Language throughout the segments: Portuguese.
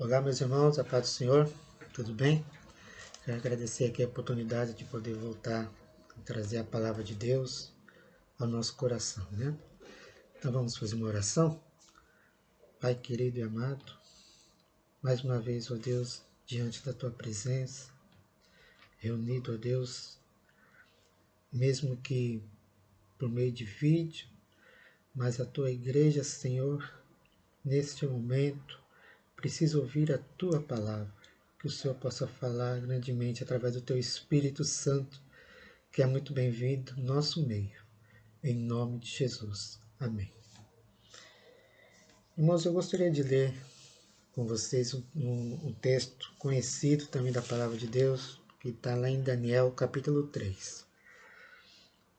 Olá, meus irmãos, a paz do Senhor, tudo bem? Quero agradecer aqui a oportunidade de poder voltar a trazer a palavra de Deus ao nosso coração, né? Então vamos fazer uma oração? Pai querido e amado, mais uma vez, ó Deus, diante da Tua presença, reunido, ó Deus, mesmo que por meio de vídeo, mas a Tua igreja, Senhor, neste momento, precisa ouvir a Tua palavra. Que o Senhor possa falar grandemente através do Teu Espírito Santo, que é muito bem-vindo no nosso meio. Em nome de Jesus. Amém. Irmãos, eu gostaria de ler com vocês um texto conhecido também da Palavra de Deus, que está lá em Daniel, capítulo 3.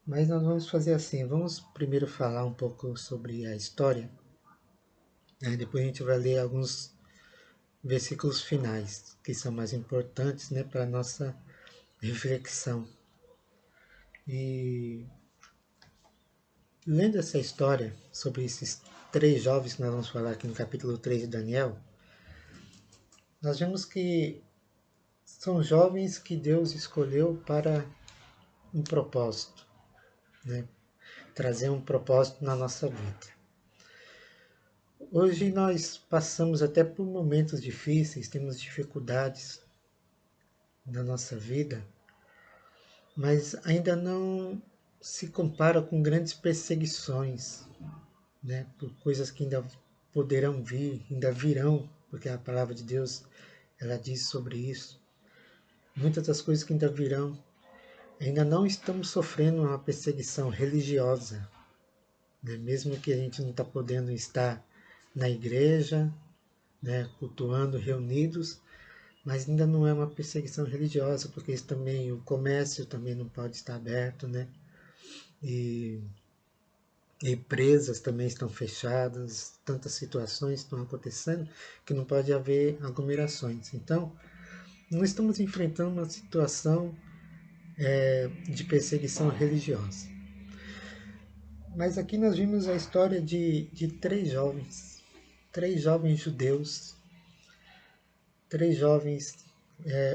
Mas nós vamos fazer assim, vamos primeiro falar um pouco sobre a história, né? Depois a gente vai ler alguns versículos finais, que são mais importantes, né, para a nossa reflexão. E lendo essa história sobre esses três jovens que nós vamos falar aqui no capítulo 3 de Daniel, nós vemos que são jovens que Deus escolheu para um propósito, né? Trazer um propósito na nossa vida. Hoje nós passamos até por momentos difíceis, temos dificuldades na nossa vida, mas ainda não se compara com grandes perseguições, né? Por coisas que ainda poderão vir, ainda virão, porque a palavra de Deus ela diz sobre isso. Muitas das coisas que ainda virão, ainda não estamos sofrendo uma perseguição religiosa, né? Mesmo que a gente não está podendo estar na igreja, né, cultuando, reunidos, mas ainda não é uma perseguição religiosa, porque isso também, o comércio também não pode estar aberto, né? E empresas também estão fechadas, tantas situações estão acontecendo que não pode haver aglomerações. Então, não estamos enfrentando uma situação de perseguição religiosa. Mas aqui nós vimos a história de três jovens judeus, três jovens,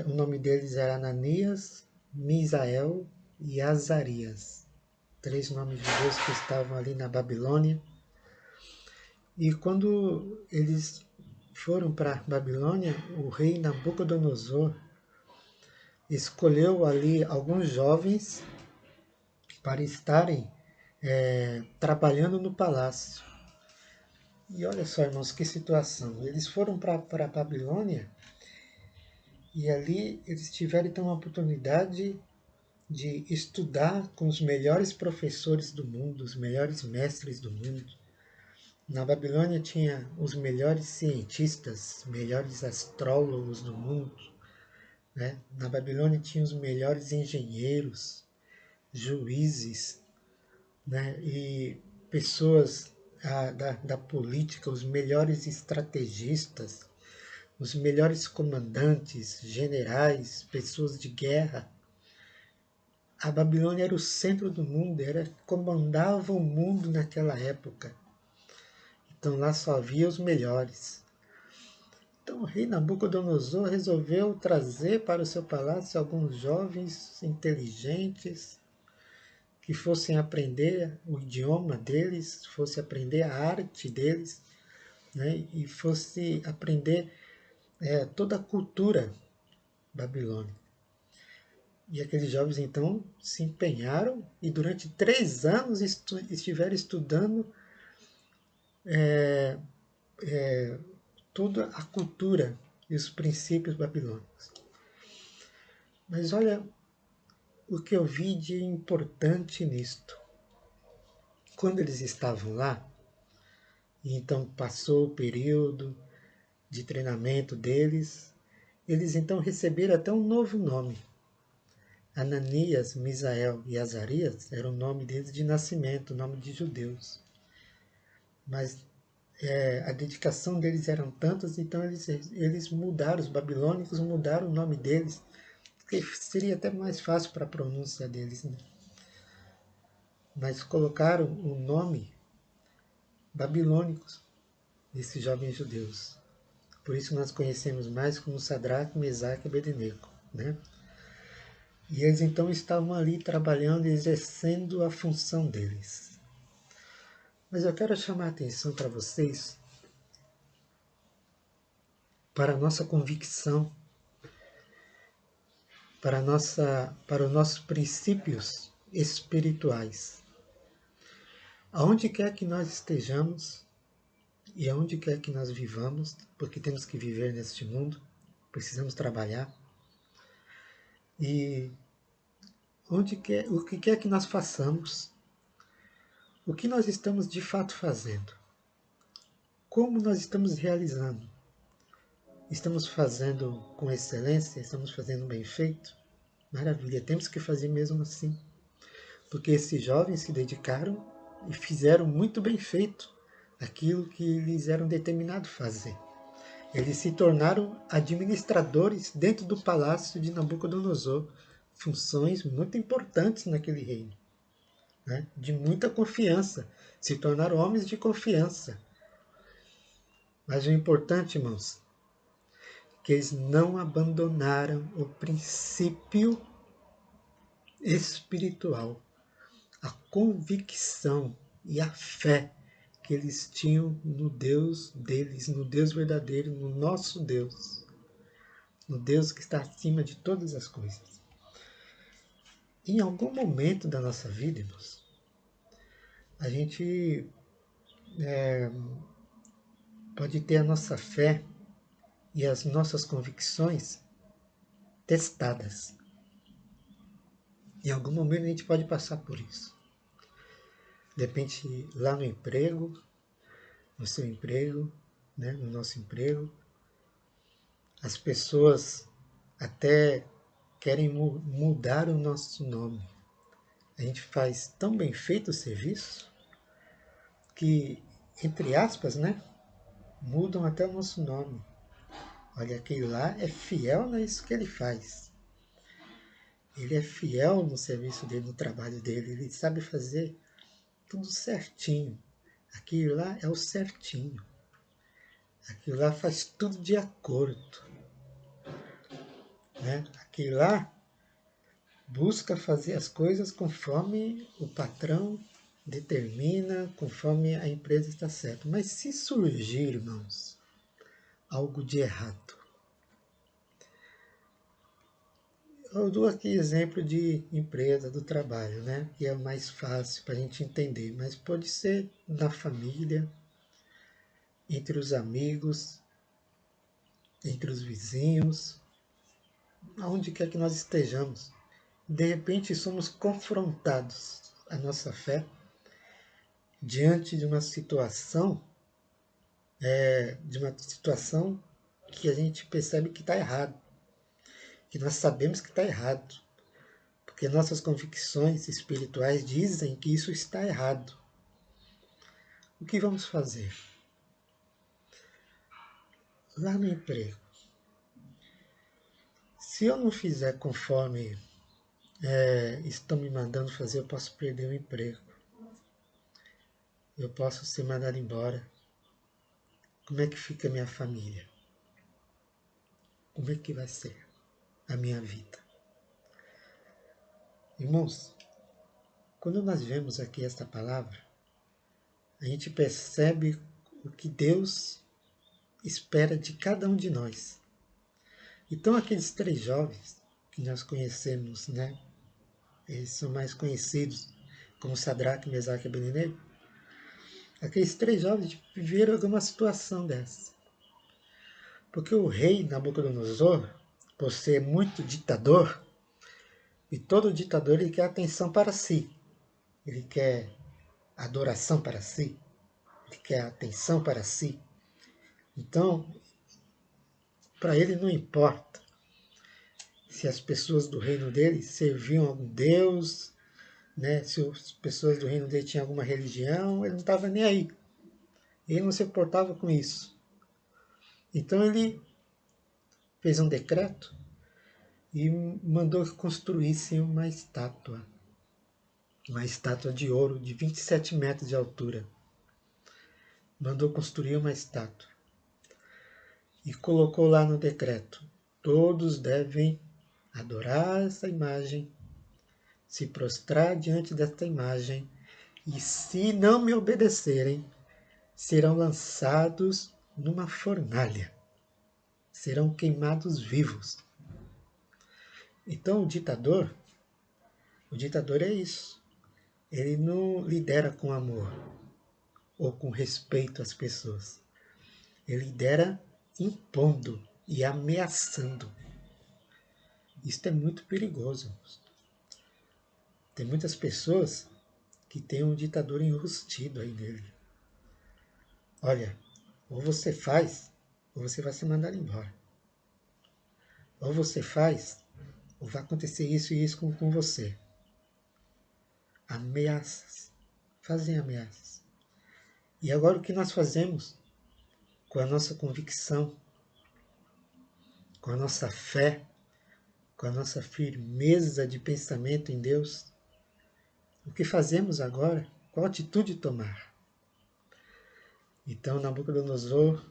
o nome deles era Ananias, Misael e Azarias. Três nomes judeus que estavam ali na Babilônia. E quando eles foram para a Babilônia, o rei Nabucodonosor escolheu ali alguns jovens para estarem trabalhando no palácio. E olha só, irmãos, que situação. Eles foram para a Babilônia e ali eles tiveram então a oportunidade de estudar com os melhores professores do mundo, os melhores mestres do mundo. Na Babilônia tinha os melhores cientistas, melhores astrólogos do mundo, né? Na Babilônia tinha os melhores engenheiros, juízes, né? E pessoas da política, os melhores estrategistas, os melhores comandantes, generais, pessoas de guerra. A Babilônia era o centro do mundo, comandava o mundo naquela época. Então lá só havia os melhores. Então o rei Nabucodonosor resolveu trazer para o seu palácio alguns jovens inteligentes que fossem aprender o idioma deles, fossem aprender a arte deles, né, e fosse aprender toda a cultura babilônica. E aqueles jovens então se empenharam e durante 3 anos estiveram estudando toda a cultura e os princípios babilônicos. Mas olha o que eu vi de importante nisto. Quando eles estavam lá, e então passou o período de treinamento deles, eles então receberam até um novo nome. Ananias, Misael e Azarias era o nome deles de nascimento, o nome de judeus. Mas a dedicação deles eram tantas, então eles mudaram, os babilônicos mudaram o nome deles, porque seria até mais fácil para a pronúncia deles, né? Mas colocaram o nome babilônicos desses jovens judeus, Por isso nós conhecemos mais como Sadraque, Mesaque e Abednego, né? E eles então estavam ali trabalhando e exercendo a função deles. Mas eu quero chamar a atenção para vocês para a nossa convicção, para os nossos princípios espirituais. Aonde quer que nós estejamos e aonde quer que nós vivamos, porque temos que viver neste mundo, precisamos trabalhar, e o que quer que nós façamos, o que nós estamos de fato fazendo, como nós estamos realizando, estamos fazendo com excelência, estamos fazendo bem feito, maravilha, temos que fazer mesmo assim, porque esses jovens se dedicaram e fizeram muito bem feito aquilo que lhes era determinado fazer. Eles se tornaram administradores dentro do palácio de Nabucodonosor, funções muito importantes naquele reino, né? De muita confiança, se tornaram homens de confiança. Mas o importante, irmãos, é que eles não abandonaram o princípio espiritual, a convicção e a fé que eles tinham no Deus deles, no Deus verdadeiro, no nosso Deus, no Deus que está acima de todas as coisas. Em algum momento da nossa vida, irmãos, a gente pode ter a nossa fé e as nossas convicções testadas. Em algum momento a gente pode passar por isso. De repente, lá no emprego, no seu emprego, né, no nosso emprego, as pessoas até querem mudar o nosso nome. A gente faz tão bem feito o serviço que, entre aspas, né, mudam até o nosso nome. Olha, aquele lá é fiel nisso que ele faz. Ele é fiel no serviço dele, no trabalho dele. Ele sabe fazer tudo certinho. Aquilo lá é o certinho. Aquilo lá faz tudo de acordo. Né? Aquilo lá busca fazer as coisas conforme o patrão determina, conforme a empresa está certa. Mas se surgir, irmãos, algo de errado, eu dou aqui exemplo de empresa, do trabalho, né? Que é o mais fácil para a gente entender, mas pode ser na família, entre os amigos, entre os vizinhos, aonde quer que nós estejamos. De repente somos confrontados a nossa fé diante de uma situação que a gente percebe que está errado, que nós sabemos que está errado, porque nossas convicções espirituais dizem que isso está errado. O que vamos fazer? Lá no emprego, se eu não fizer conforme estão me mandando fazer, eu posso perder o emprego. Eu posso ser mandado embora. Como é que fica a minha família? Como é que vai ser a minha vida? Irmãos, quando nós vemos aqui esta palavra, a gente percebe o que Deus espera de cada um de nós. Então aqueles 3 jovens que nós conhecemos, né? Eles são mais conhecidos como Sadraque, Mesaque e Abednego. Aqueles 3 jovens viveram alguma situação dessa. Porque o rei Nabucodonosor, por ser muito ditador, e todo ditador ele quer atenção para si, ele quer adoração para si, ele quer atenção para si. Então, para ele não importa se as pessoas do reino dele serviam a algum deus, né? Se as pessoas do reino dele tinham alguma religião, ele não estava nem aí. Ele não se importava com isso. Então ele fez um decreto e mandou que construíssem uma estátua de ouro de 27 metros de altura. Mandou construir uma estátua. e colocou lá no decreto: todos devem adorar essa imagem, se prostrar diante desta imagem, e se não me obedecerem, serão lançados numa fornalha, serão queimados vivos. Então o ditador é isso. Ele não lidera com amor ou com respeito às pessoas. Ele lidera impondo e ameaçando. Isso é muito perigoso. Tem muitas pessoas que têm um ditador enrustido aí nele. Olha, ou você faz, ou você vai ser mandado embora. Ou você faz, ou vai acontecer isso e isso com você. Ameaças. Fazem ameaças. E agora o que nós fazemos com a nossa convicção, com a nossa fé, com a nossa firmeza de pensamento em Deus? O que fazemos agora? Qual atitude tomar? Então Nabucodonosor,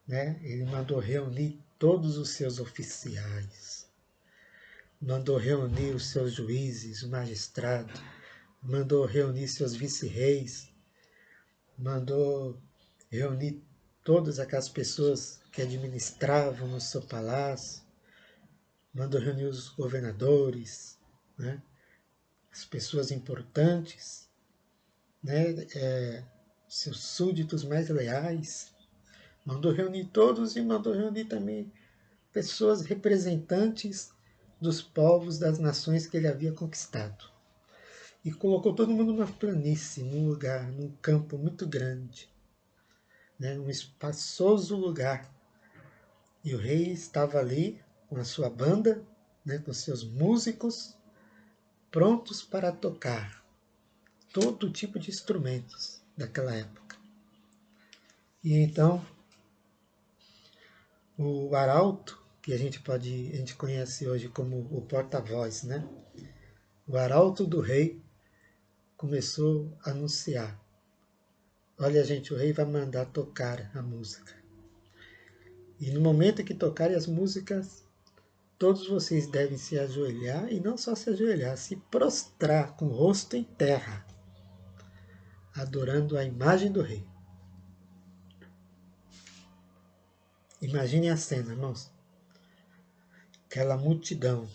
ele mandou reunir todos os seus oficiais, mandou reunir os seus juízes, o magistrado, mandou reunir seus vice-reis, mandou reunir todas aquelas pessoas que administravam no seu palácio, mandou reunir os governadores, as pessoas importantes, seus súditos mais leais, mandou reunir todos e mandou reunir também pessoas representantes dos povos das nações que ele havia conquistado. E colocou todo mundo numa planície, num lugar, num campo muito grande, um espaçoso lugar. E o rei estava ali com a sua banda, com seus músicos, prontos para tocar todo tipo de instrumentos daquela época. E então, o arauto, que a gente conhece hoje como o porta-voz, o arauto do rei começou a anunciar: olha, gente, o rei vai mandar tocar a música. E no momento em que tocarem as músicas, todos vocês devem se ajoelhar, e não só se ajoelhar, se prostrar com o rosto em terra, adorando a imagem do rei. Imaginem a cena, irmãos. Aquela multidão,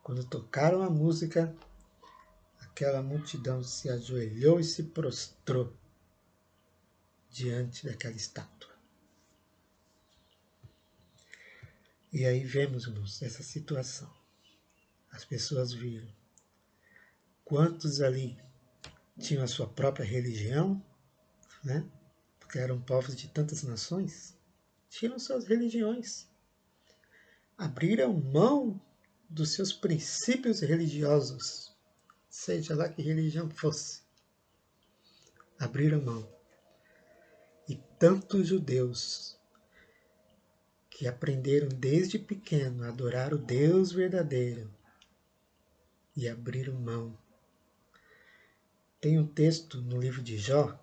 quando tocaram a música, aquela multidão se ajoelhou e se prostrou diante daquela estátua. E aí vemos, irmãos, essa situação. As pessoas viram. Quantos ali tinham a sua própria religião, porque eram povos de tantas nações, tinham suas religiões. Abriram mão dos seus princípios religiosos, seja lá que religião fosse. Abriram mão. E tantos judeus que aprenderam desde pequeno a adorar o Deus verdadeiro e abriram mão. Tem um texto no livro de Jó,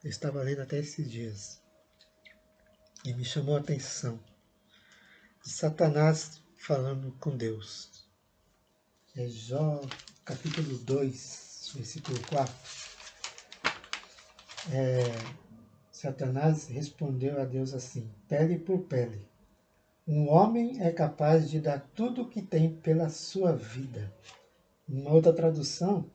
eu estava lendo até esses dias, e me chamou a atenção, de Satanás falando com Deus. É Jó, capítulo 2, versículo 4. Satanás respondeu a Deus assim: pele por pele. Um homem é capaz de dar tudo o que tem pela sua vida. Uma outra tradução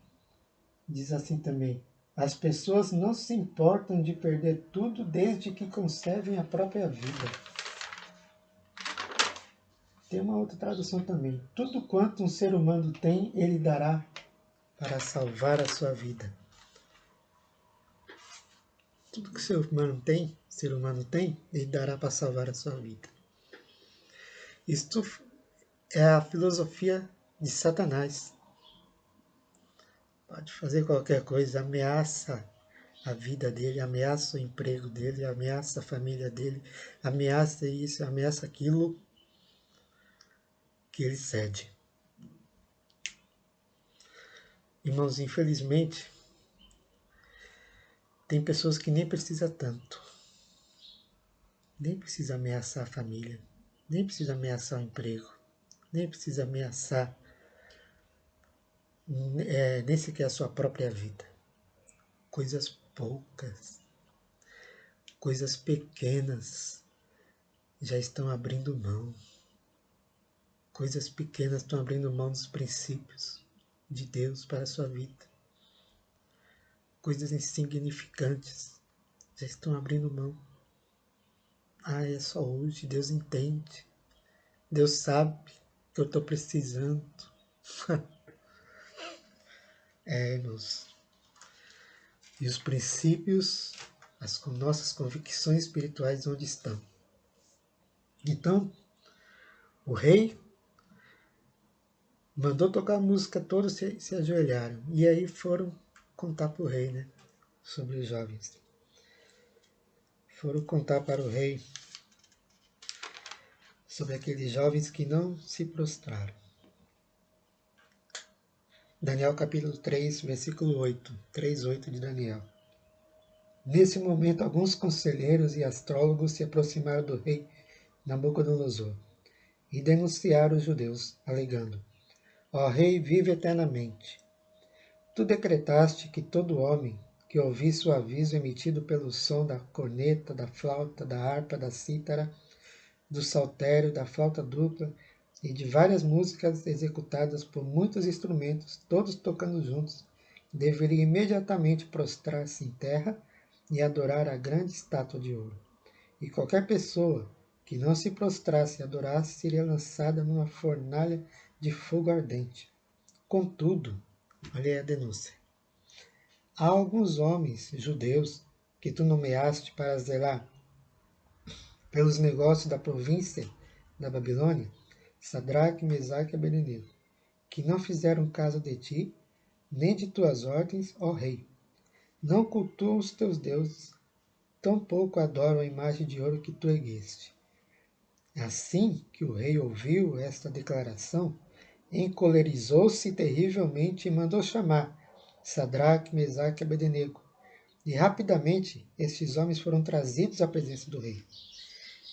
diz assim também: as pessoas não se importam de perder tudo desde que conservem a própria vida. Tem uma outra tradução também: tudo quanto um ser humano tem, ele dará para salvar a sua vida. Tudo que o ser humano tem, ele dará para salvar a sua vida. Isto é a filosofia de Satanás. Pode fazer qualquer coisa, ameaça a vida dele, ameaça o emprego dele, ameaça a família dele, ameaça isso, ameaça aquilo, que ele cede. Irmãos, infelizmente, tem pessoas que nem precisam tanto. Nem precisa ameaçar a família, nem precisa ameaçar o emprego, nem precisa ameaçar nem sequer a sua própria vida. Coisas poucas, coisas pequenas já estão abrindo mão. Coisas pequenas estão abrindo mão dos princípios de Deus para a sua vida. Coisas insignificantes já estão abrindo mão. É só hoje, Deus entende. Deus sabe que eu estou precisando. Irmãos. E os princípios, as nossas convicções espirituais onde estão. Então, o rei mandou tocar a música, todos se ajoelharam. E aí foram contar para o rei, né, sobre os jovens. Foram contar para o rei sobre aqueles jovens que não se prostraram. Daniel capítulo 3, versículo 8, 3:8 de Daniel. Nesse momento, alguns conselheiros e astrólogos se aproximaram do rei Nabucodonosor e denunciaram os judeus, alegando: Ó rei, vive eternamente. Tu decretaste que todo homem que ouvisse o aviso emitido pelo som da corneta, da flauta, da harpa, da cítara, do saltério, da flauta dupla e de várias músicas executadas por muitos instrumentos, todos tocando juntos, deveria imediatamente prostrar-se em terra e adorar a grande estátua de ouro. E qualquer pessoa que não se prostrasse e adorasse seria lançada numa fornalha de fogo ardente. Contudo, olha aí a denúncia, há alguns homens judeus que tu nomeaste para zelar pelos negócios da província da Babilônia, Sadraque, Mesaque e Abednego, que não fizeram caso de ti, nem de tuas ordens, ó rei. Não cultuam os teus deuses, tampouco adoram a imagem de ouro que tu ergueste. Assim que o rei ouviu esta declaração, encolerizou-se terrivelmente e mandou chamar Sadraque, Mesaque e Abednego. E rapidamente estes homens foram trazidos à presença do rei.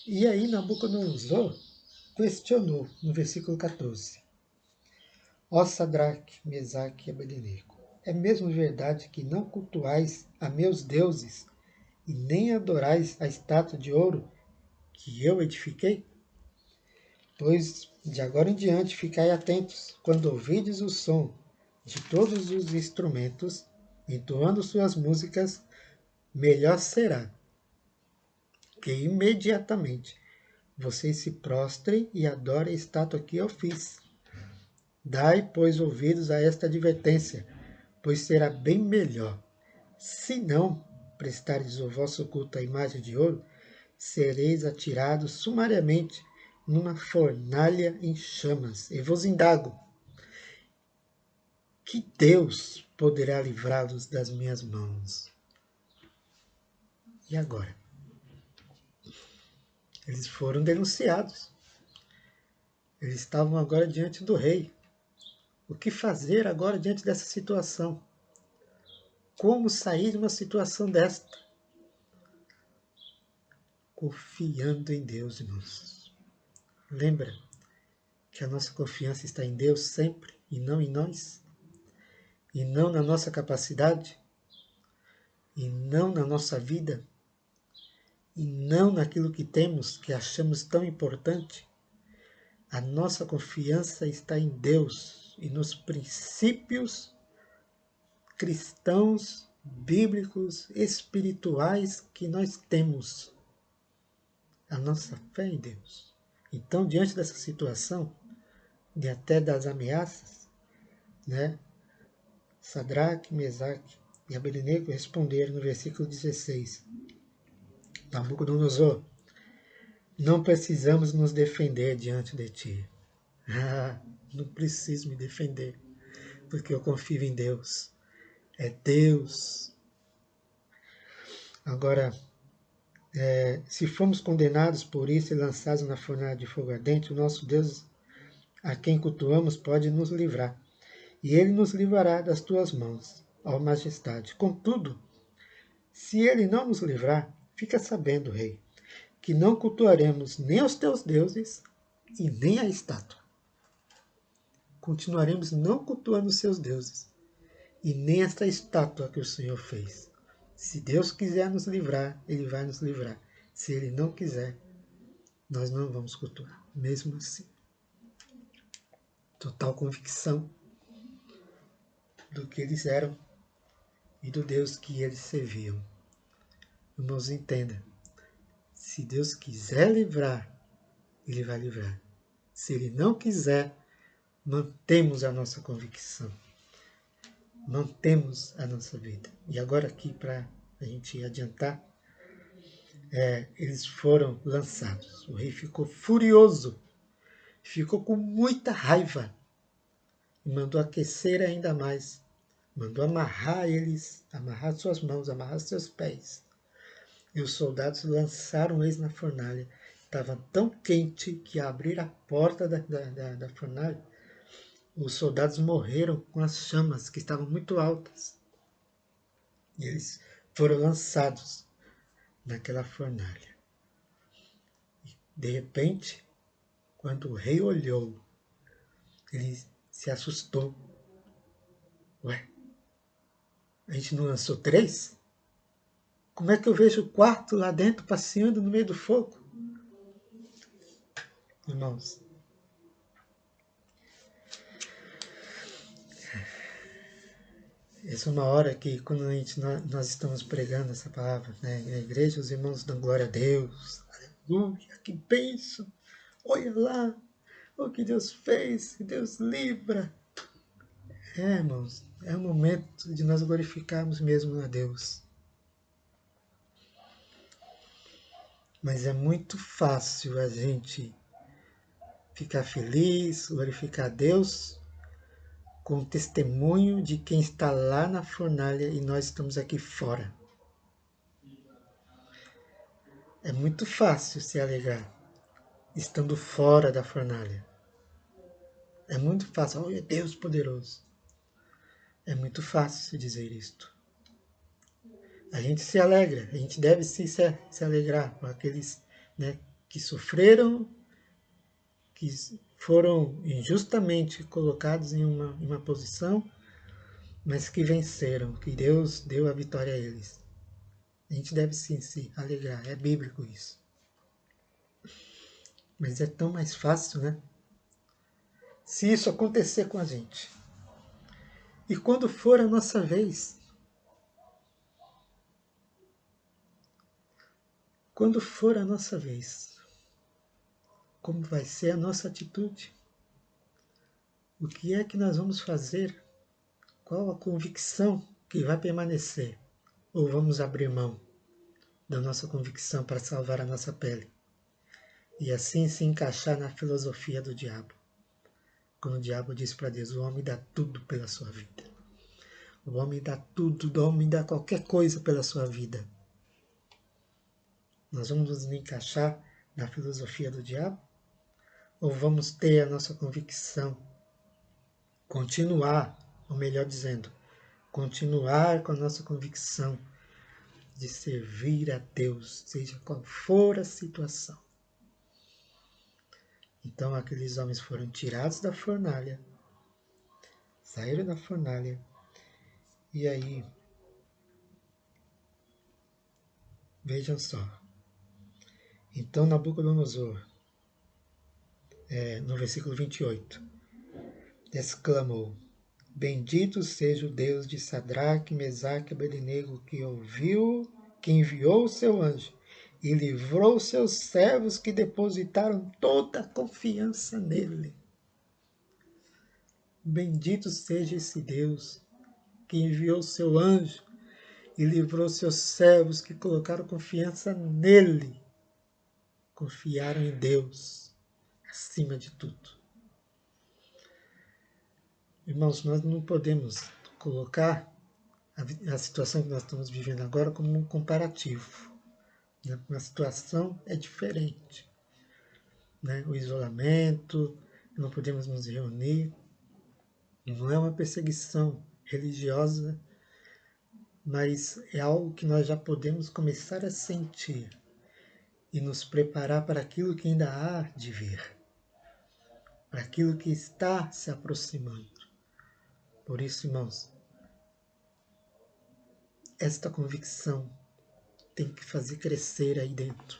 E aí Nabucodonosor questionou no versículo 14. Ó Sadraque, Mesaque e Abednego, é mesmo verdade que não cultuais a meus deuses e nem adorais a estátua de ouro que eu edifiquei? Pois de agora em diante ficai atentos, quando ouvides o som de todos os instrumentos, entoando suas músicas, melhor será que imediatamente vocês se prostrem e adorem a estátua que eu fiz. Dai, pois, ouvidos a esta advertência, pois será bem melhor. Se não prestares o vosso culto à imagem de ouro, sereis atirados sumariamente numa fornalha em chamas. E vos indago, que Deus poderá livrá-los das minhas mãos? E agora? Eles foram denunciados. Eles estavam agora diante do rei. O que fazer agora diante dessa situação? Como sair de uma situação desta? Confiando em Deus, irmãos. Lembra que a nossa confiança está em Deus sempre e não em nós? E não na nossa capacidade? E não na nossa vida? E não naquilo que temos, que achamos tão importante? A nossa confiança está em Deus e nos princípios cristãos, bíblicos, espirituais que nós temos. A nossa fé em Deus. Então, diante dessa situação, e até das ameaças, né, Sadraque, Mesaque e Abednego responderam no versículo 16. Nabucodonosor, não precisamos nos defender diante de ti. Não preciso me defender, porque eu confio em Deus. É Deus. Agora, se formos condenados por isso e lançados na fornalha de fogo ardente, o nosso Deus, a quem cultuamos, pode nos livrar. E ele nos livrará das tuas mãos, ó majestade. Contudo, se ele não nos livrar, fica sabendo, rei, que não cultuaremos nem aos teus deuses e nem a estátua. Continuaremos não cultuando os seus deuses e nem esta estátua que o Senhor fez. Se Deus quiser nos livrar, Ele vai nos livrar. Se Ele não quiser, nós não vamos cultuar. Mesmo assim, total convicção do que eles eram e do Deus que eles serviam. Irmãos, entenda. Se Deus quiser livrar, Ele vai livrar. Se Ele não quiser, mantemos a nossa convicção. Mantemos a nossa vida. E agora aqui, para a gente adiantar, eles foram lançados. O rei ficou furioso, ficou com muita raiva e mandou aquecer ainda mais. Mandou amarrar eles, amarrar suas mãos, amarrar seus pés. E os soldados lançaram eles na fornalha. Estava tão quente que, ao abrir a porta da fornalha, os soldados morreram com as chamas que estavam muito altas. E eles foram lançados naquela fornalha. E, de repente, quando o rei olhou, ele se assustou. Ué, a gente não lançou 3? Como é que eu vejo o quarto lá dentro passeando no meio do fogo? Irmãos, essa é uma hora que, quando nós estamos pregando essa palavra, né, na igreja, os irmãos dão glória a Deus. Aleluia, que bênção! Olha lá o que Deus fez, que Deus livra. Irmãos, é o momento de nós glorificarmos mesmo a Deus. Mas é muito fácil a gente ficar feliz, glorificar a Deus com o testemunho de quem está lá na fornalha e nós estamos aqui fora. É muito fácil se alegrar estando fora da fornalha. É muito fácil. Olha, Deus poderoso. É muito fácil dizer isto. A gente se alegra, a gente deve se alegrar com aqueles, né, que sofreram, que foram injustamente colocados em uma posição, mas que venceram, que Deus deu a vitória a eles. A gente deve sim se alegrar, é bíblico isso. Mas é tão mais fácil, né? Se isso acontecer com a gente. E quando for a nossa vez, quando for a nossa vez, como vai ser a nossa atitude? O que é que nós vamos fazer? Qual a convicção que vai permanecer? Ou vamos abrir mão da nossa convicção para salvar a nossa pele? E assim se encaixar na filosofia do diabo. Quando o diabo diz para Deus, o homem dá tudo pela sua vida. O homem dá tudo, o homem dá qualquer coisa pela sua vida. Nós vamos nos encaixar na filosofia do diabo? Ou vamos ter a nossa convicção? Continuar, ou melhor dizendo, continuar com a nossa convicção de servir a Deus, seja qual for a situação. Então aqueles homens foram tirados da fornalha, saíram da fornalha, e aí, vejam só. Então Nabucodonosor, no versículo 28, exclamou: Bendito seja o Deus de Sadraque, Mesaque e Abednego, que enviou o seu anjo e livrou seus servos que depositaram toda a confiança nele. Bendito seja esse Deus que enviou o seu anjo e livrou seus servos que colocaram confiança nele. Confiaram em Deus acima de tudo. Irmãos, nós não podemos colocar a situação que nós estamos vivendo agora como um comparativo. Uma situação é diferente. Né? O isolamento, não podemos nos reunir, não é uma perseguição religiosa, mas é algo que nós já podemos começar a sentir. e nos preparar para aquilo que ainda há de vir, para aquilo que está se aproximando. Por isso, irmãos, esta convicção tem que fazer crescer aí dentro.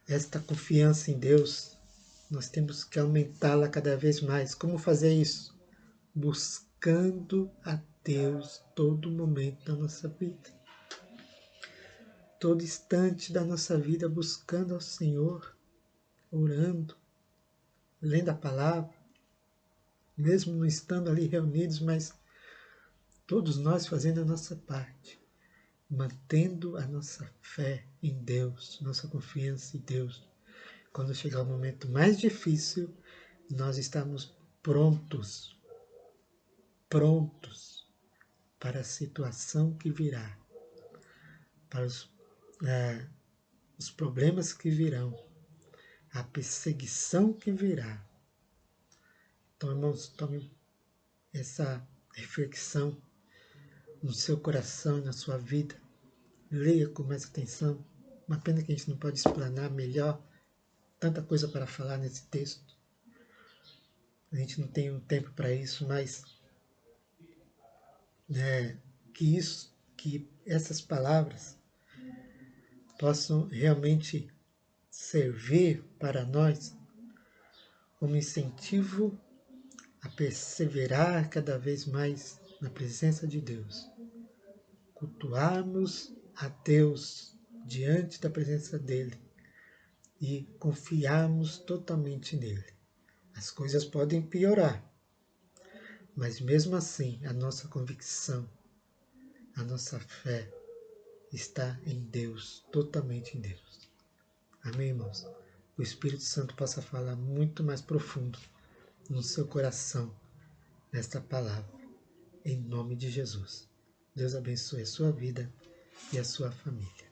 Esta confiança em Deus, nós temos que aumentá-la cada vez mais. Como fazer isso? Buscando a Deus todo momento da nossa vida. Todo instante da nossa vida buscando ao Senhor, orando, lendo a palavra, mesmo não estando ali reunidos, mas todos nós fazendo a nossa parte, mantendo a nossa fé em Deus, nossa confiança em Deus. Quando chegar o momento mais difícil, nós estamos prontos para a situação que virá, para os problemas que virão, a perseguição que virá. Então, irmãos, tome essa reflexão no seu coração e na sua vida. Leia com mais atenção. Uma pena que a gente não pode explanar melhor, tanta coisa para falar nesse texto. A gente não tem um tempo para isso, mas que essas palavras possam realmente servir para nós como incentivo a perseverar cada vez mais na presença de Deus. Cultuarmos a Deus diante da presença dEle e confiarmos totalmente nele. As coisas podem piorar, mas mesmo assim a nossa convicção, a nossa fé está em Deus, totalmente em Deus. Amém, irmãos? O Espírito Santo possa falar muito mais profundo no seu coração nesta palavra, em nome de Jesus. Deus abençoe a sua vida e a sua família.